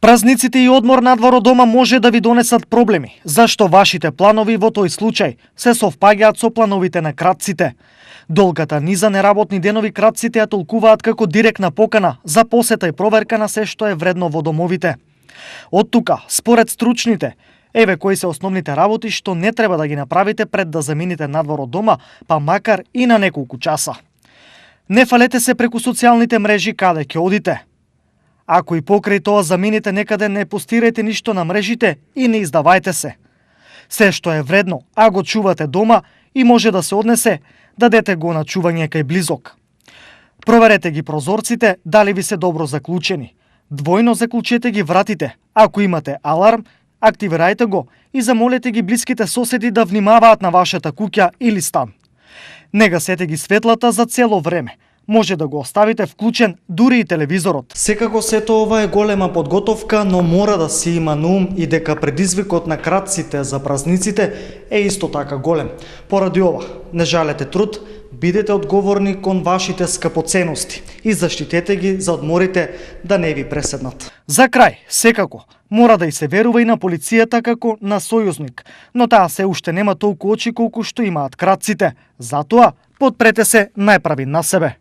Празниците и одмор надвор од дома може да ви донесат проблеми, зашто вашите планови во тој случај се совпаѓаат со плановите на кратците. Долгата низа неработни денови кратците ја толкуваат како директна покана за посета и проверка на се што е вредно во домовите. Од тука, според стручните, еве кои се основните работи што не треба да ги направите пред да замините надвор од дома, па макар и на неколку часа. Не фалете се преку социјалните мрежи каде ќе одите. Ако и покрај тоа замините некаде, не постирајте ништо на мрежите и не издавајте се. Се што е вредно, а го чувате дома и може да се однесе, дадете го на чување кај близок. Проверете ги прозорците дали ви се добро заклучени. Двојно заклучете ги вратите. Ако имате аларм, активирајте го и замолете ги блиските соседи да внимаваат на вашата куќа или стан. Не гасете ги светлата за цело време. Може да го оставите вклучен дури и телевизорот. Секако сето ова е голема подготовка, но мора да се има на ум и дека предизвикот на кратците за празниците е исто така голем. Поради ова, не жалете труд, бидете одговорни кон вашите скапоценности и заштитете ги за одморите да не ви преседнат. За крај, секако, мора да и се верува и на полицијата како на сојузник, но таа се уште нема толку очи колку што имаат кратците. Затоа, подпрете се најправи на себе.